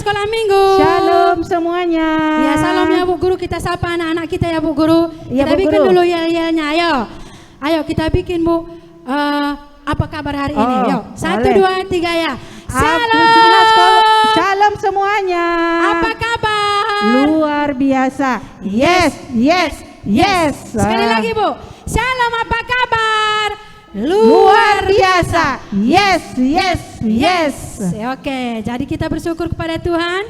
sekolah minggu. Shalom semuanya. Ya, salam ya Bu Guru. Kita sapa anak-anak kita ya Bu Guru. Ya, Kita Bu bikin Guru. dulu yel-yelnya. Ayo kita bikin Bu. Apa kabar hari ini? Yuk, 1, 2, 3 ya. Shalom semuanya. Apa kabar? Luar biasa. Yes. Sekali lagi Bu. Shalom, apa kabar? Luar biasa. Yes. Oke, jadi kita bersyukur kepada Tuhan.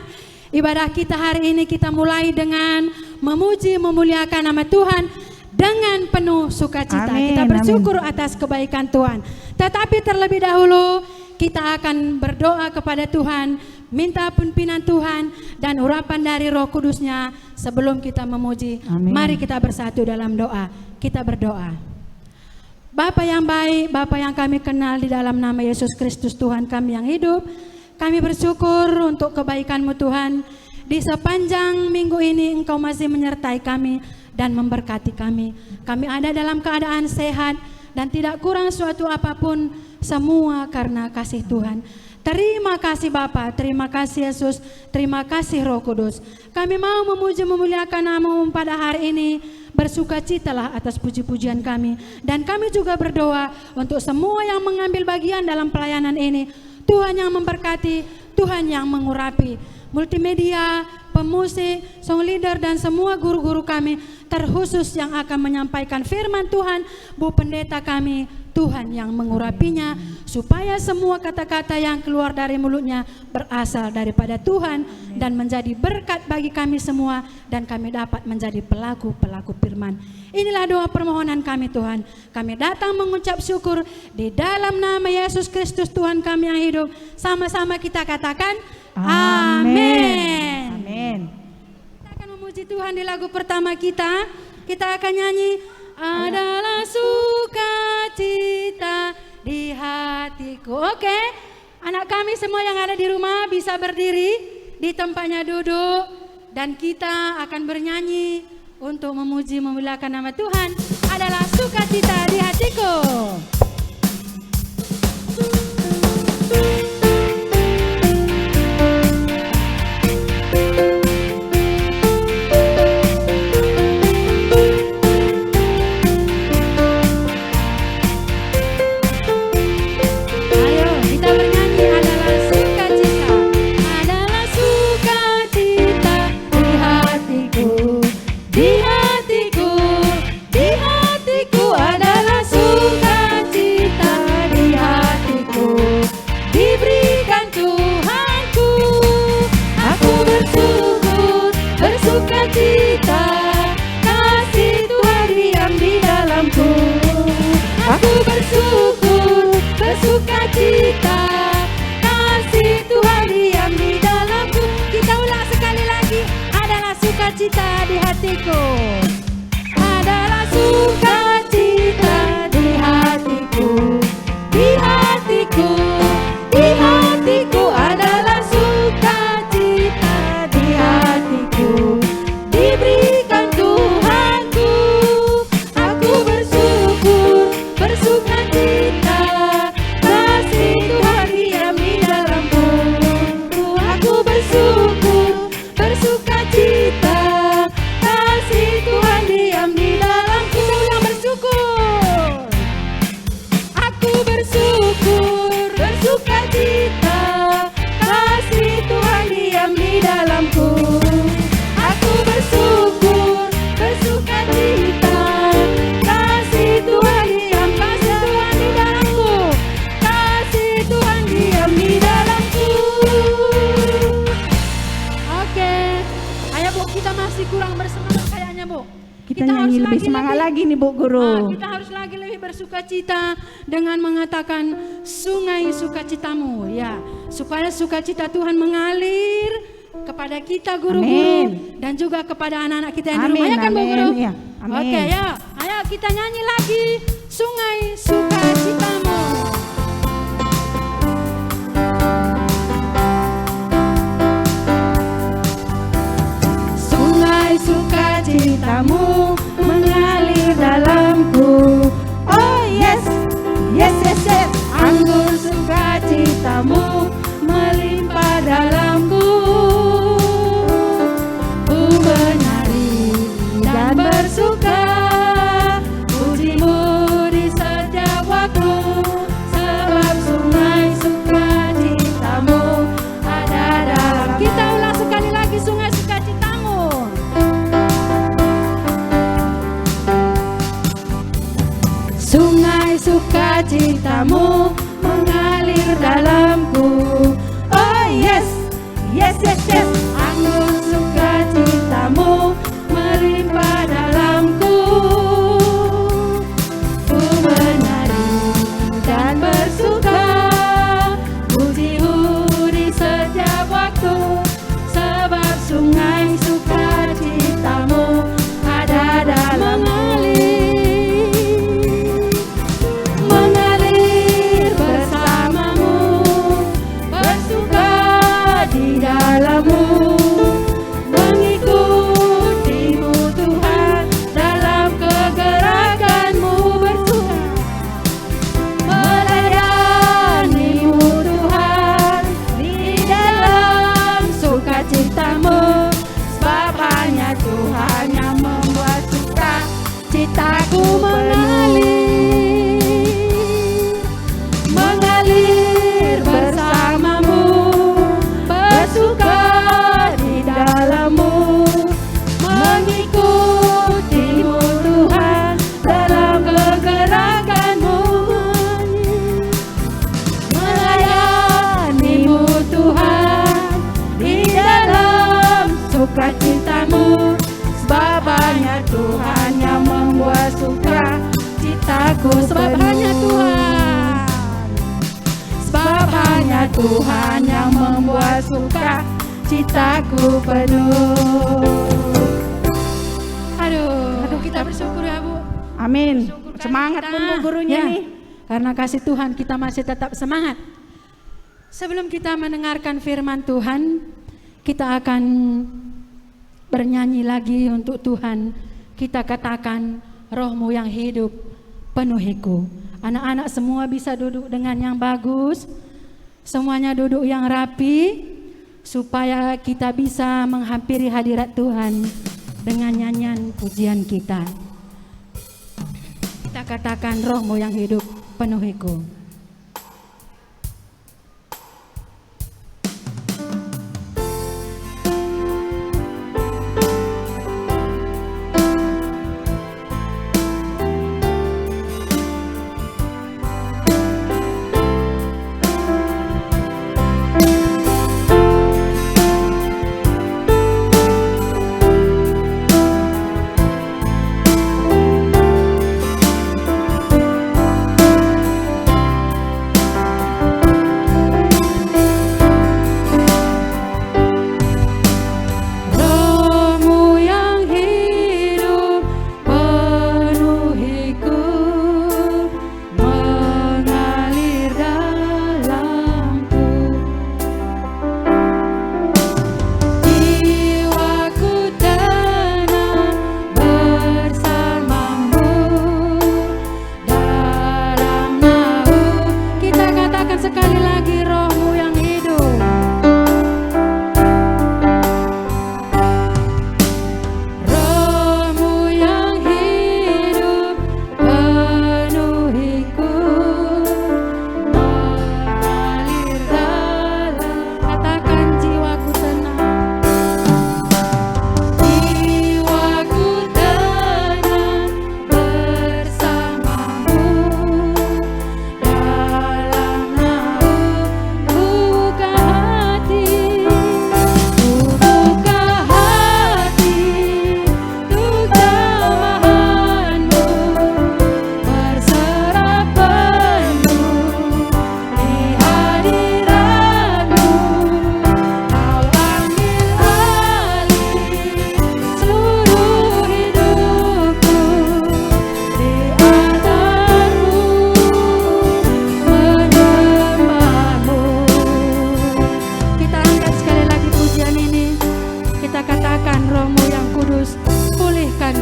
Ibadah kita hari ini kita mulai dengan memuji, memuliakan nama Tuhan dengan penuh sukacita. Kita bersyukur atas kebaikan Tuhan. Tetapi terlebih dahulu kita akan berdoa kepada Tuhan, minta pimpinan Tuhan dan urapan dari Roh Kudusnya sebelum kita memuji. Amin. Mari kita bersatu dalam doa. Kita berdoa. Bapa yang baik, Bapa yang kami kenal di dalam nama Yesus Kristus Tuhan kami yang hidup, kami bersyukur untuk kebaikan-Mu Tuhan. Di sepanjang minggu ini Engkau masih menyertai kami dan memberkati kami. Kami ada dalam keadaan sehat dan tidak kurang suatu apapun, semua karena kasih Tuhan. Terima kasih Bapa, terima kasih Yesus, terima kasih Roh Kudus. Kami mau memuji memuliakan nama-Mu pada hari ini. Bersukacitalah atas puji-pujian kami. Dan kami juga berdoa untuk semua yang mengambil bagian dalam pelayanan ini. Tuhan yang memberkati, Tuhan yang mengurapi. Multimedia, pemusik, song leader dan semua guru-guru kami, terkhusus yang akan menyampaikan firman Tuhan, Bu Pendeta kami, Tuhan yang mengurapinya, supaya semua kata-kata yang keluar dari mulutnya berasal daripada Tuhan dan menjadi berkat bagi kami semua, dan kami dapat menjadi pelaku-pelaku firman. Inilah doa permohonan kami Tuhan. Kami datang mengucap syukur di dalam nama Yesus Kristus Tuhan kami yang hidup. Sama-sama kita katakan amin. Kita akan memuji Tuhan di lagu pertama kita. Kita akan nyanyi adalah sukacita di hatiku. Oke, anak kami semua yang ada di rumah bisa berdiri di tempatnya duduk, dan kita akan bernyanyi untuk memuji memuliakan nama Tuhan. Adalah sukacita di hatiku. Sukacita di hatiku, adalah sukacita di hatiku, di hatiku, di hatiku, adalah sukacita di hatiku, diberikan Tuhanku. Aku bersyukur, bersukacita, kasih Tuhan diam di dalamku. Aku bersyukur, bersukacita, kasih Tuhan diam di dalamku. Kita ulang bersyukur. Aku bersyukur, bersukacita, kasih Tuhan diam di dalamku. Aku bersyukur, bersukacita, kasih Tuhan diam, kasih Tuhan di dalamku, kasih Tuhan diam di dalamku. Oke, ayo Bu, kita masih kurang bersemangat kayaknya Bu. Kita nyanyi lebih semangat lagi nih Bu Guru. Kita harus lagi lebih bersukacita dengan mengatakan sungai sukacitamu, ya, supaya sukacita Tuhan mengalir kepada kita guru-guru dan juga kepada anak-anak kita yang di rumah, ya kan Bu Guru? Ya, amin. Oke ya, ayo kita nyanyi lagi sungai sukacitamu. Sungai sukacitamu mengalir dalamku. Oh yes, yes, yes, yes. Anggur sukacitamu melimpah dalamku. dalammu, mengikutimu Tuhan dalam kegerakanmu bersuka, melayanimu Tuhan di dalam sukacitamu, sebab hanya Tuhan yang membuat suka citaku mengalir bersamamu, bersuka di dalammu, mengikutimu Tuhan dalam kegerakanmu, melayanimu Tuhan di dalam sukacitamu, sebab hanya Tuhan yang membuat suka citaku sebab hanya Tuhan yang membuat suka citaku penuh. Aduh, kita bersyukur ya Bu. Amin. Syukur Semangat kita. pun Bu gurunya Ya, nih. karena kasih Tuhan kita masih tetap semangat. Sebelum kita mendengarkan firman Tuhan, kita akan bernyanyi lagi untuk Tuhan. Kita katakan, Rohmu yang hidup penuhiku. Anak-anak semua bisa duduk dengan yang bagus. Semuanya duduk yang rapi, supaya kita bisa menghampiri hadirat Tuhan dengan nyanyian pujian kita. Kita katakan, Rohmu yang hidup penuhiku.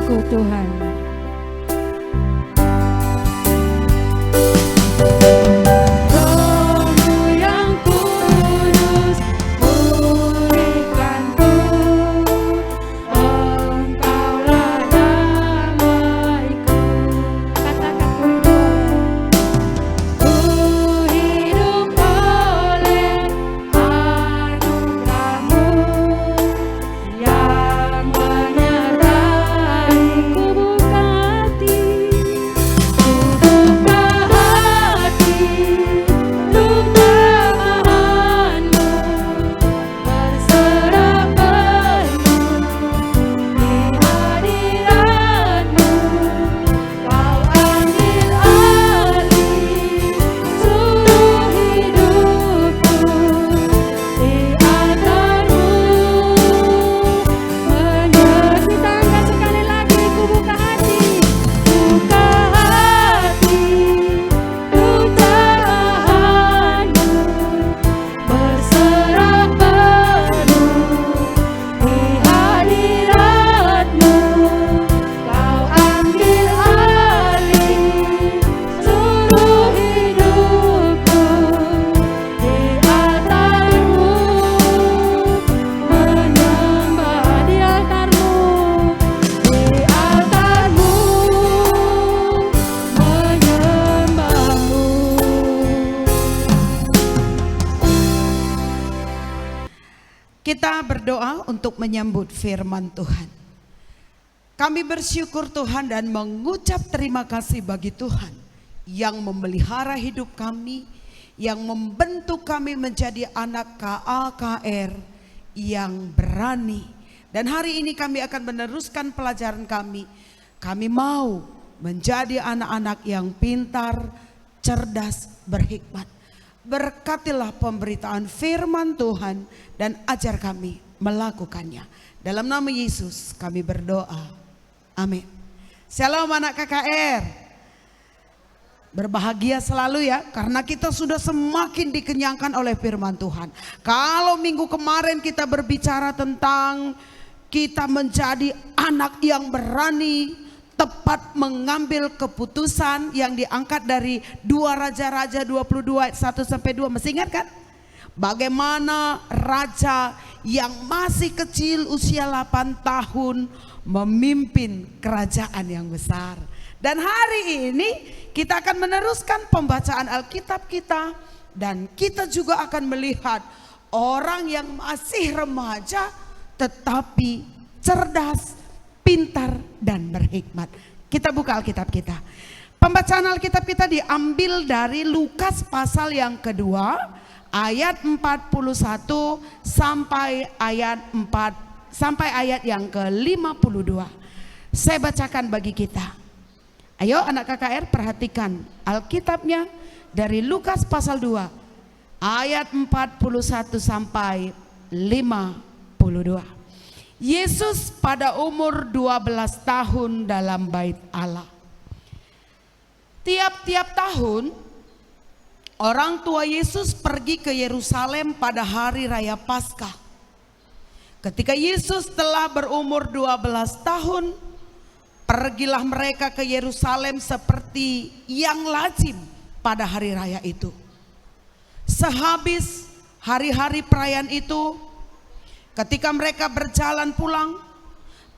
Ku Kita berdoa untuk menyambut firman Tuhan. Kami bersyukur Tuhan dan mengucap terima kasih bagi Tuhan yang memelihara hidup kami, yang membentuk kami menjadi anak KAKR yang berani. Dan hari ini kami akan meneruskan pelajaran kami. Kami mau menjadi anak-anak yang pintar, cerdas, berhikmat. Berkatilah pemberitaan firman Tuhan dan ajar kami melakukannya. Dalam nama Yesus kami berdoa. Amin. Shalom anak KKR. Berbahagia selalu ya, karena kita sudah semakin dikenyangkan oleh firman Tuhan. Kalau minggu kemarin kita berbicara tentang kita menjadi anak yang berani, tepat mengambil keputusan yang diangkat dari 2 Raja-Raja 22 ayat 1 sampai 2. Masih ingat kan? Bagaimana raja yang masih kecil usia 8 tahun memimpin kerajaan yang besar. Dan hari ini kita akan meneruskan pembacaan Alkitab kita, dan kita juga akan melihat orang yang masih remaja tetapi cerdas, pintar dan berhikmat. Kita buka Alkitab kita. Pembacaan Alkitab kita diambil dari Lukas pasal yang kedua ayat 41 sampai ayat yang ke-52. Saya bacakan bagi kita. Ayo anak KKR perhatikan Alkitabnya dari Lukas pasal 2 ayat 41 sampai 52. Yesus pada umur 12 tahun dalam bait Allah. Tiap-tiap tahun orang tua Yesus pergi ke Yerusalem pada hari raya Paskah. Ketika Yesus telah berumur 12 tahun, pergilah mereka ke Yerusalem seperti yang lazim pada hari raya itu. Sehabis hari-hari perayaan itu, ketika mereka berjalan pulang,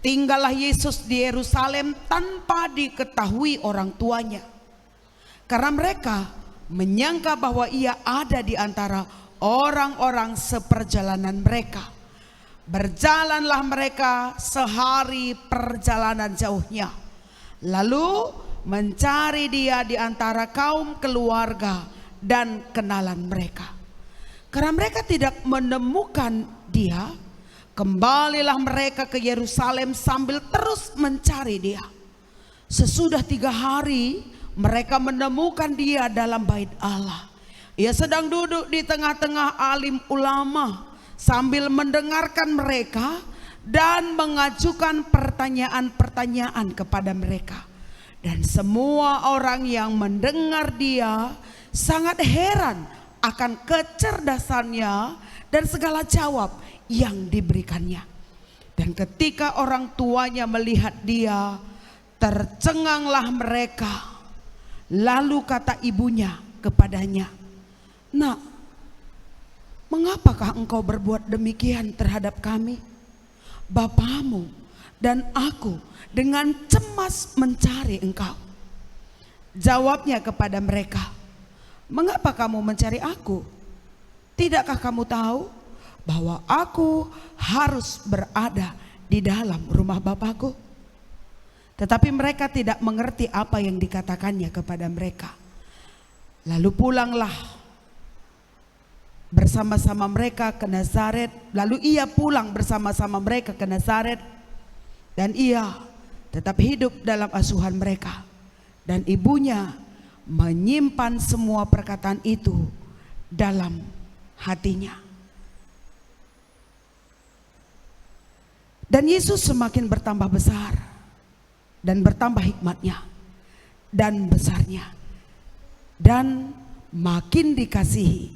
tinggallah Yesus di Yerusalem tanpa diketahui orang tuanya. Karena mereka menyangka bahwa ia ada di antara orang-orang seperjalanan mereka. Berjalanlah mereka sehari perjalanan jauhnya, lalu mencari dia di antara kaum keluarga dan kenalan mereka. Karena mereka tidak menemukan dia, kembalilah mereka ke Yerusalem sambil terus mencari dia. Sesudah 3 hari mereka menemukan dia dalam bait Allah. Ia sedang duduk di tengah-tengah alim ulama sambil mendengarkan mereka dan mengajukan pertanyaan-pertanyaan kepada mereka. Dan semua orang yang mendengar dia sangat heran akan kecerdasannya dan segala jawab yang diberikannya. Dan ketika orang tuanya melihat dia, tercenganglah mereka. Lalu kata ibunya kepadanya, "Nak, mengapakah engkau berbuat demikian terhadap kami? Bapamu dan aku dengan cemas mencari engkau." Jawabnya kepada mereka, "Mengapa kamu mencari aku? Tidakkah kamu tahu bahwa aku harus berada di dalam rumah Bapakku?" Tetapi mereka tidak mengerti apa yang dikatakannya kepada mereka. Lalu pulanglah bersama-sama mereka ke Nazaret. Lalu ia pulang bersama-sama mereka ke Nazaret, dan ia tetap hidup dalam asuhan mereka. Dan ibunya menyimpan semua perkataan itu dalam hatinya. Dan Yesus semakin bertambah besar dan bertambah hikmatnya dan besarnya, dan makin dikasihi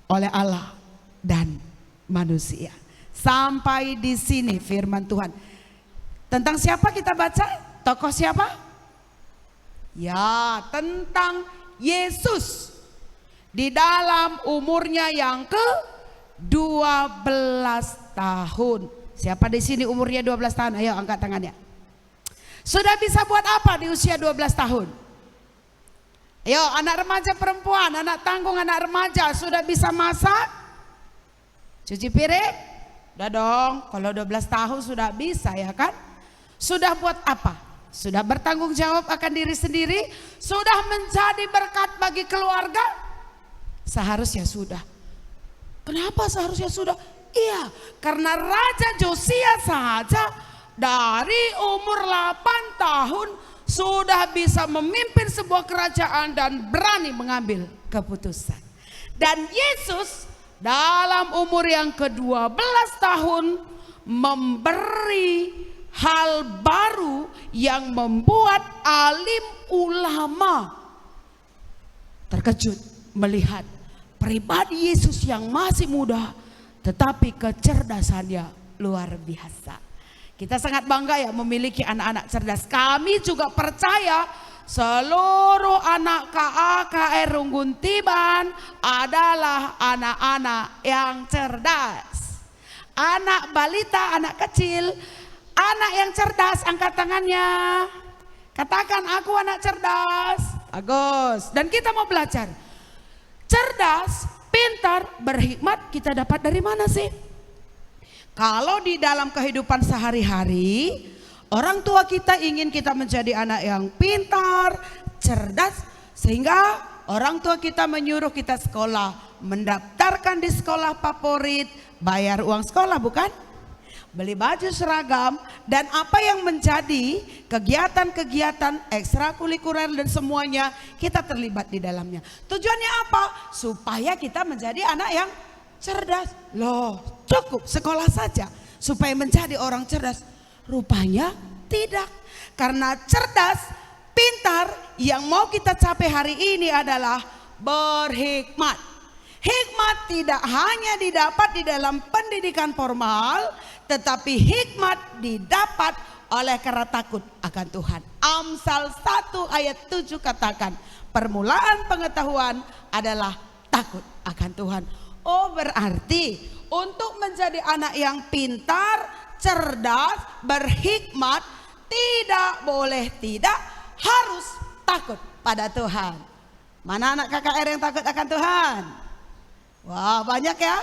oleh Allah dan manusia. Sampai di sini firman Tuhan. Tentang siapa kita baca? Tokoh siapa? Ya, tentang Yesus di dalam umurnya yang ke-12 tahun. Siapa di sini umurnya 12 tahun? Ayo angkat tangannya. Sudah bisa buat apa di usia 12 tahun? Ayo anak remaja perempuan, anak tanggung, anak remaja sudah bisa masak, cuci piring, Sudah dong, kalau 12 tahun sudah bisa ya kan? Sudah buat apa? Sudah bertanggung jawab akan diri sendiri? Sudah menjadi berkat bagi keluarga? Seharusnya sudah. Kenapa seharusnya sudah? Iya, karena Raja Josia saja dari umur 8 tahun sudah bisa memimpin sebuah kerajaan dan berani mengambil keputusan. Dan Yesus dalam umur yang ke-12 tahun memberi hal baru yang membuat alim ulama terkejut melihat pribadi Yesus yang masih muda tetapi kecerdasannya luar biasa. Kita sangat bangga ya memiliki anak-anak cerdas. Kami juga percaya seluruh anak KAKR Runggun Tiban adalah anak-anak yang cerdas. Anak balita, anak kecil, anak yang cerdas, angkat tangannya. Katakan, aku anak cerdas. Bagus. Dan kita mau belajar. Cerdas, pintar, berhikmat kita dapat dari mana sih? Kalau di dalam kehidupan sehari-hari, orang tua kita ingin kita menjadi anak yang pintar, cerdas, sehingga orang tua kita menyuruh kita sekolah, mendaftarkan di sekolah favorit, bayar uang sekolah bukan? Beli baju seragam, dan apa yang menjadi kegiatan-kegiatan ekstrakurikuler dan semuanya kita terlibat di dalamnya. Tujuannya apa? Supaya kita menjadi anak yang cerdas. Loh, cukup sekolah saja supaya menjadi orang cerdas? Rupanya tidak. Karena cerdas, pintar, yang mau kita capai hari ini adalah berhikmat. Hikmat tidak hanya didapat di dalam pendidikan formal, tetapi hikmat didapat oleh karena takut akan Tuhan. Amsal 1 ayat 7 katakan, permulaan pengetahuan adalah takut akan Tuhan. Oh, berarti untuk menjadi anak yang pintar, cerdas, berhikmat, tidak boleh tidak harus takut pada Tuhan. Mana anak KKR yang takut akan Tuhan? Wah, banyak ya.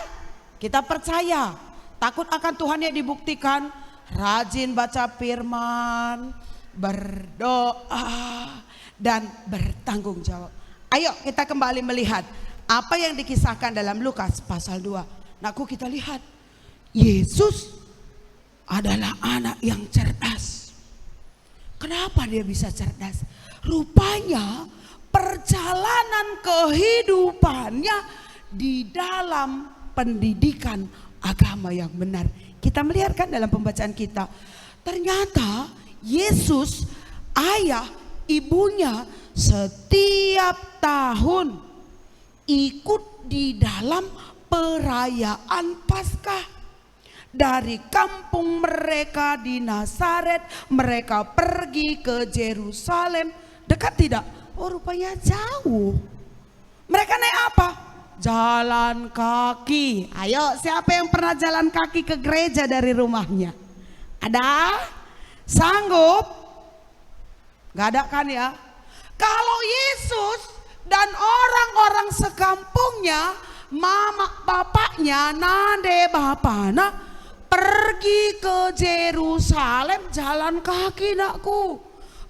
Kita percaya takut akan Tuhan yang dibuktikan rajin baca firman, berdoa, dan bertanggung jawab. Ayo kita kembali melihat apa yang dikisahkan dalam Lukas pasal 2. Nakku, kita lihat Yesus adalah anak yang cerdas. Kenapa dia bisa cerdas? Rupanya perjalanan kehidupannya di dalam pendidikan agama yang benar. Kita melihat kan dalam pembacaan kita, ternyata Yesus, ayah, ibunya setiap tahun ikut di dalam perayaan Paskah. Dari kampung mereka di Nazaret, mereka pergi ke Yerusalem. Dekat tidak? Oh, rupanya jauh. Mereka naik apa? Jalan kaki. Ayo, siapa yang pernah jalan kaki ke gereja dari rumahnya? Ada? Sanggup? Gak ada kan ya? Kalau Yesus dan orang-orang sekampungnya, mama bapaknya, nade bapana, pergi ke Yerusalem jalan kaki nakku.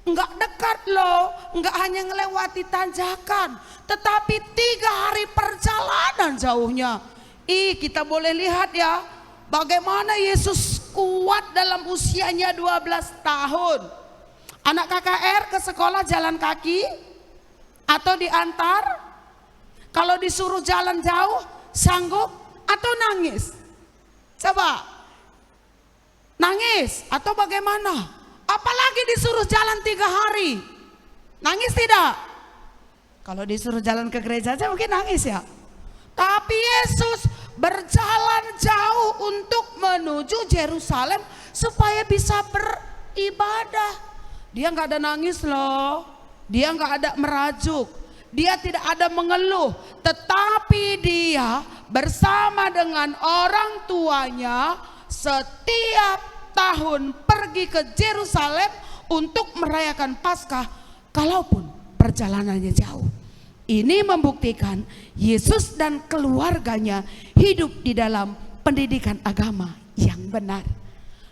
Enggak dekat loh, enggak hanya ngelewati tanjakan, tetapi 3 hari perjalanan jauhnya. Kita boleh lihat ya, bagaimana Yesus kuat dalam usianya 12 tahun. Anak KKR ke sekolah jalan kaki atau diantar? Kalau disuruh jalan jauh, sanggup atau nangis? Coba, nangis atau bagaimana? Apalagi disuruh jalan 3 hari, nangis tidak? Kalau disuruh jalan ke gereja aja mungkin nangis ya. Tapi Yesus berjalan jauh untuk menuju Yerusalem supaya bisa beribadah. Dia nggak ada nangis loh, dia nggak ada merajuk, dia tidak ada mengeluh, tetapi dia bersama dengan orang tuanya setiap tahun pergi ke Yerusalem untuk merayakan Paskah, kalaupun perjalanannya jauh. Ini membuktikan Yesus dan keluarganya hidup di dalam pendidikan agama yang benar.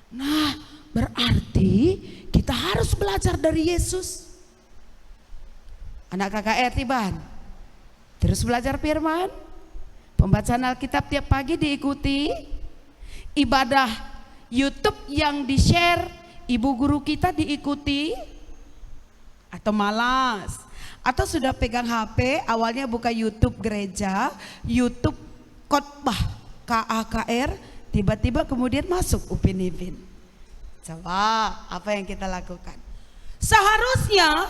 Nah, berarti kita harus belajar dari Yesus. Anak KKR Tiban, terus belajar firman, pembacaan Alkitab tiap pagi diikuti, ibadah YouTube yang di-share ibu guru kita diikuti, atau malas, atau sudah pegang HP, awalnya buka YouTube gereja, YouTube khotbah KAKR, tiba-tiba kemudian masuk Upin Ipin. Coba apa yang kita lakukan? Seharusnya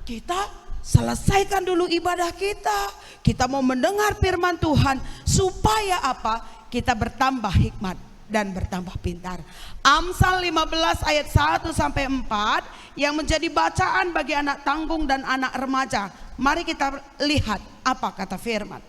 kita selesaikan dulu ibadah kita. Kita mau mendengar firman Tuhan supaya apa? Kita bertambah hikmat dan bertambah pintar. Amsal 15 ayat 1 sampai 4 yang menjadi bacaan bagi anak tanggung dan anak remaja. Mari kita lihat apa kata firman.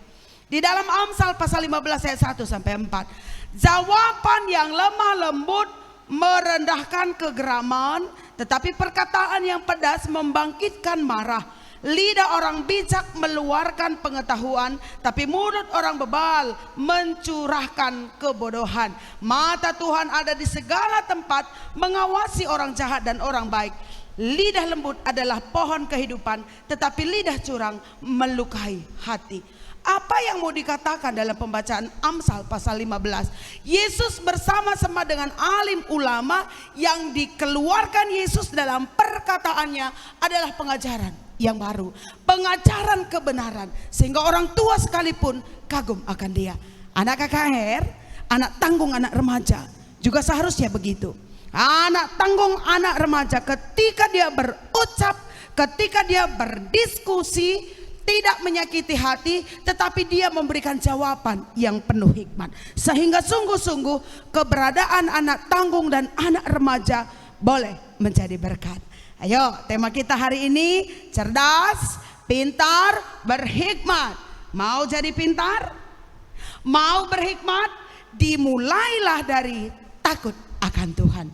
Di dalam Amsal pasal 15 ayat 1 sampai 4. Jawaban yang lemah lembut merendahkan kegeraman, tetapi perkataan yang pedas membangkitkan marah. Lidah orang bijak meluarkan pengetahuan, tapi mulut orang bebal mencurahkan kebodohan. Mata Tuhan ada di segala tempat, mengawasi orang jahat dan orang baik. Lidah lembut adalah pohon kehidupan, tetapi lidah curang melukai hati. Apa yang mau dikatakan dalam pembacaan Amsal pasal 15? Yesus bersama-sama dengan alim ulama, yang dikeluarkan Yesus dalam perkataannya adalah pengajaran yang baru, pengajaran kebenaran, sehingga orang tua sekalipun kagum akan dia. Anak KKR, anak tanggung, anak remaja juga seharusnya begitu. Anak tanggung, anak remaja ketika dia berucap, ketika dia berdiskusi, tidak menyakiti hati, tetapi dia memberikan jawaban yang penuh hikmat, sehingga sungguh-sungguh keberadaan anak tanggung dan anak remaja boleh menjadi berkat. Ayo, tema kita hari ini cerdas, pintar, berhikmat. Mau jadi pintar? Mau berhikmat? Dimulailah dari takut akan Tuhan.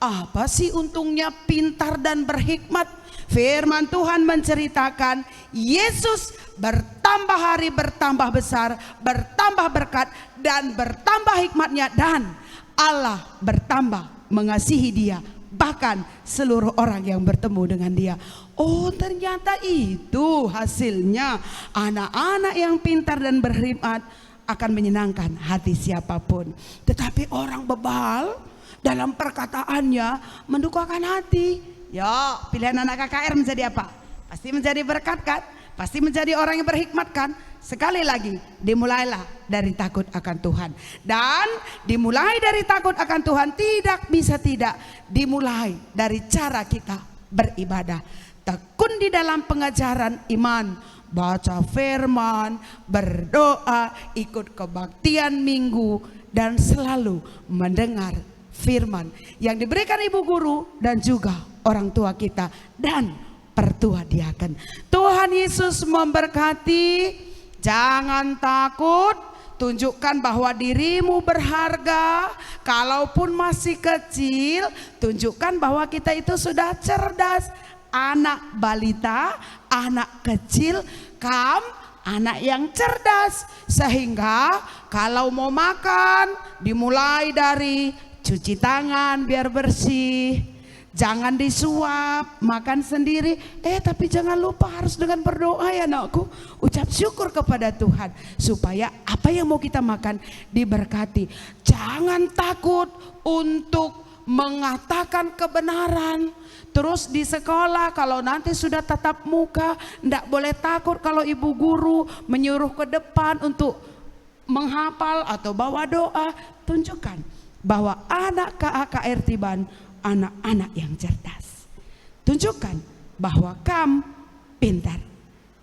Apa sih untungnya pintar dan berhikmat? Firman Tuhan menceritakan Yesus bertambah hari bertambah besar, bertambah berkat dan bertambah hikmatnya, dan Allah bertambah mengasihi dia, bahkan seluruh orang yang bertemu dengan dia. Oh, ternyata itu hasilnya. Anak-anak yang pintar dan berhikmat akan menyenangkan hati siapapun. Tetapi orang bebal dalam perkataannya mendukakan hati. Ya, pilihan anak KKR menjadi apa? Pasti menjadi berkat kan? Pasti menjadi orang yang berhikmat kan? Sekali lagi, dimulailah dari takut akan Tuhan. Dan dimulai dari takut akan Tuhan tidak bisa tidak dimulai dari cara kita beribadah. Tekun di dalam pengajaran iman, baca firman, berdoa, ikut kebaktian minggu, dan selalu mendengar firman yang diberikan ibu guru dan juga orang tua kita dan pertua diaken. Tuhan Yesus memberkati. Jangan takut, tunjukkan bahwa dirimu berharga. Kalaupun masih kecil, tunjukkan bahwa kita itu sudah cerdas. Anak balita, anak kecil, anak yang cerdas. Sehingga kalau mau makan, dimulai dari cuci tangan biar bersih. Jangan disuap, makan sendiri. Tapi jangan lupa harus dengan berdoa ya anakku. Ucap syukur kepada Tuhan supaya apa yang mau kita makan diberkati. Jangan takut untuk mengatakan kebenaran. Terus di sekolah kalau nanti sudah tatap muka, tidak boleh takut kalau ibu guru menyuruh ke depan untuk menghafal atau bawa doa. Tunjukkan bahwa anak KAKR Tiban anak-anak yang cerdas. Tunjukkan bahwa kamu pintar.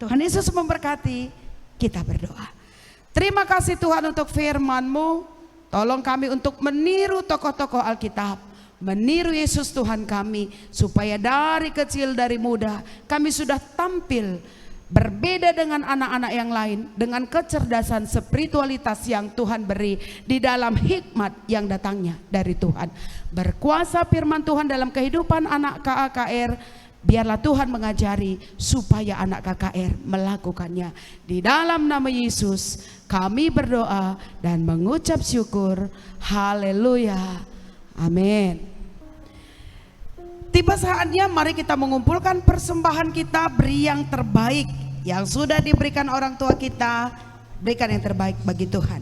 Tuhan Yesus memberkati. Kita berdoa. Terima kasih Tuhan untuk firman-Mu. Tolong kami untuk meniru tokoh-tokoh Alkitab, meniru Yesus Tuhan kami, supaya dari kecil dari muda kami sudah tampil berbeda dengan anak-anak yang lain, dengan kecerdasan spiritualitas yang Tuhan beri di dalam hikmat yang datangnya dari Tuhan. Berkuasa firman Tuhan dalam kehidupan anak KAKR, biarlah Tuhan mengajari supaya anak KKR melakukannya. Di dalam nama Yesus kami berdoa dan mengucap syukur. Haleluya. Amin. Tiba saatnya mari kita mengumpulkan persembahan kita, beri yang terbaik yang sudah diberikan orang tua kita, berikan yang terbaik bagi Tuhan.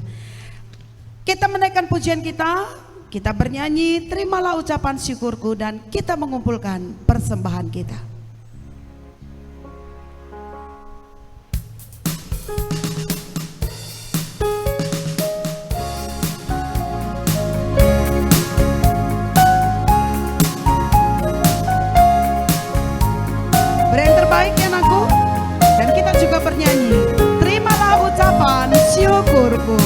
Kita menaikkan pujian kita bernyanyi, terimalah ucapan syukurku, dan kita mengumpulkan persembahan kita. Beri yang terbaik ya anakku. Dan kita juga bernyanyi, terimalah ucapan syukurku.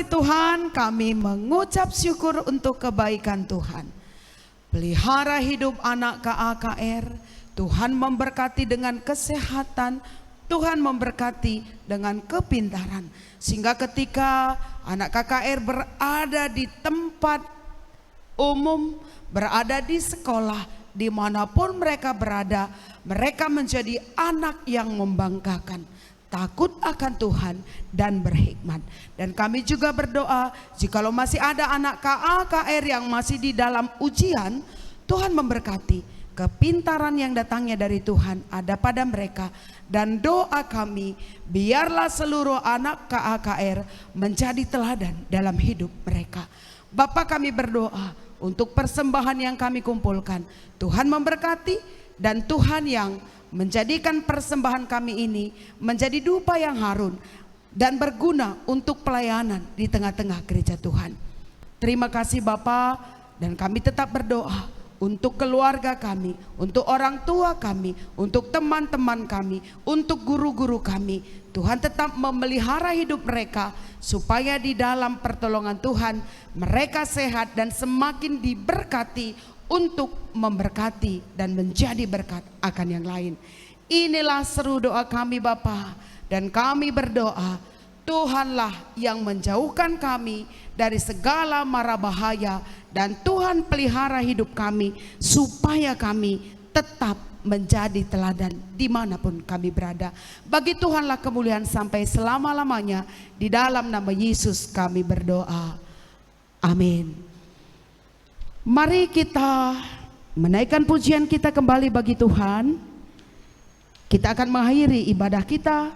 Tuhan, kami mengucap syukur untuk kebaikan Tuhan. Pelihara hidup anak KAKR, Tuhan memberkati dengan kesehatan, Tuhan memberkati dengan kepintaran. Sehingga ketika anak KKR berada di tempat umum, berada di sekolah, dimanapun mereka berada, mereka menjadi anak yang membanggakan, takut akan Tuhan dan berhikmat. Dan kami juga berdoa, jikalau masih ada anak KAKR yang masih di dalam ujian, Tuhan memberkati kepintaran yang datangnya dari Tuhan ada pada mereka. Dan doa kami, biarlah seluruh anak KAKR menjadi teladan dalam hidup mereka. Bapa, kami berdoa untuk persembahan yang kami kumpulkan, Tuhan memberkati, dan Tuhan yang menjadikan persembahan kami ini menjadi dupa yang harun dan berguna untuk pelayanan di tengah-tengah gereja Tuhan. Terima kasih Bapa, dan kami tetap berdoa untuk keluarga kami, untuk orang tua kami, untuk teman-teman kami, untuk guru-guru kami. Tuhan tetap memelihara hidup mereka supaya di dalam pertolongan Tuhan mereka sehat dan semakin diberkati untuk memberkati dan menjadi berkat akan yang lain. Inilah seru doa kami Bapa, dan kami berdoa Tuhanlah yang menjauhkan kami dari segala mara bahaya, dan Tuhan pelihara hidup kami supaya kami tetap menjadi teladan dimanapun kami berada. Bagi Tuhanlah kemuliaan sampai selama-lamanya. Di dalam nama Yesus kami berdoa. Amin. Mari kita menaikkan pujian kita kembali bagi Tuhan. Kita akan mengakhiri ibadah kita.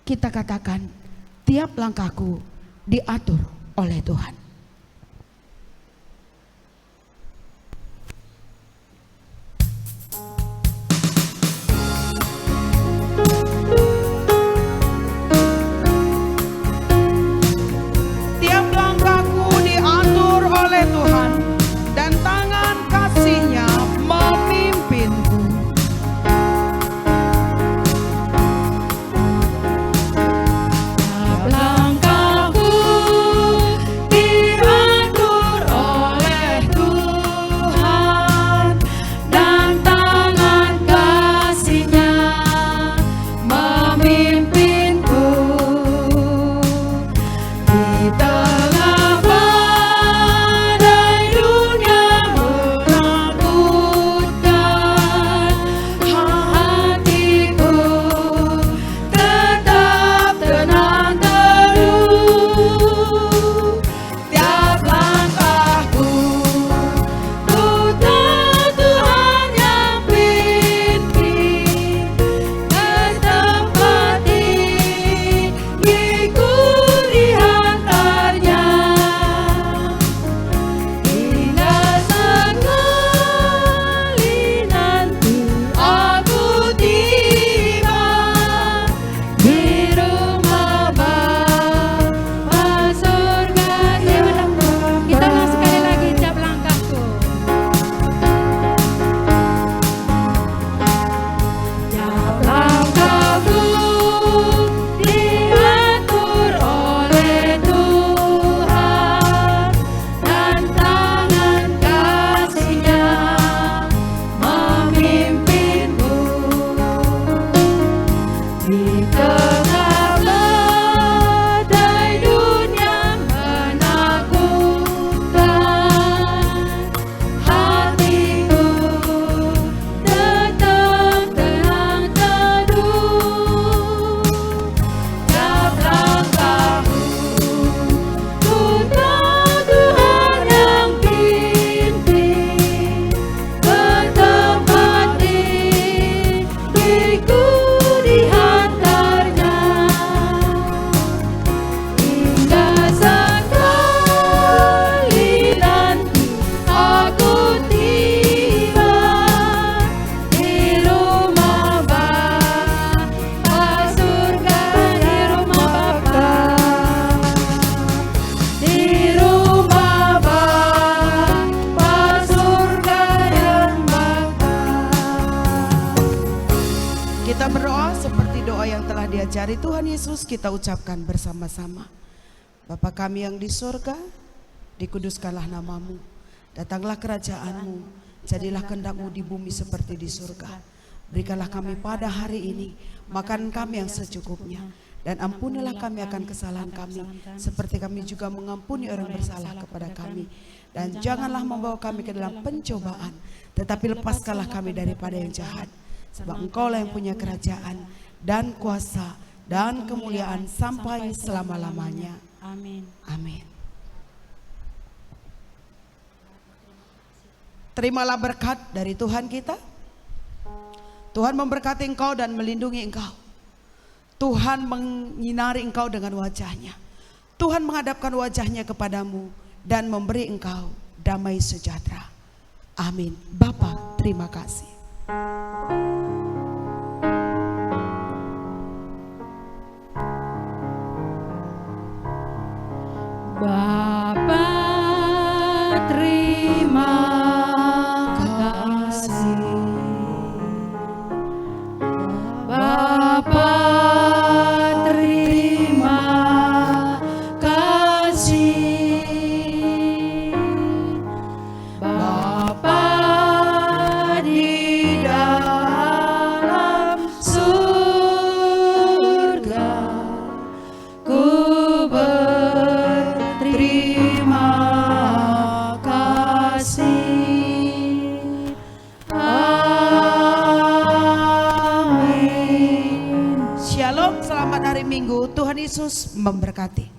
Kita katakan, tiap langkahku diatur oleh Tuhan. Tiap langkahku diatur oleh Tuhan, dan tangan kasih-Nya memimpinku. Langkahku kita berdoa seperti doa yang telah diajari Tuhan Yesus, kita ucapkan bersama-sama. Bapa kami yang di surga, dikuduskanlah namamu, datanglah kerajaanmu, jadilah kehendak-mu di bumi seperti di surga. Berikanlah kami pada hari ini makanan kami yang secukupnya, dan ampunilah kami akan kesalahan kami, seperti kami juga mengampuni orang bersalah kepada kami. Dan janganlah membawa kami ke dalam pencobaan, tetapi lepaskanlah kami daripada yang jahat. Sebab Engkaulah yang punya kerajaan dan kuasa dan kemuliaan sampai selama-lamanya. Amin. Amin. Terimalah berkat dari Tuhan kita. Tuhan memberkati engkau dan melindungi engkau. Tuhan menyinari engkau dengan wajahnya. Tuhan menghadapkan wajahnya kepadamu dan memberi engkau damai sejahtera. Amin. Bapa, terima kasih. Bapa, terima kasih. Bapa, terima kasih. Bapa di dalam surga, ku berterima kasih. Amin. Shalom, selamat hari Minggu. Tuhan Yesus memberkati.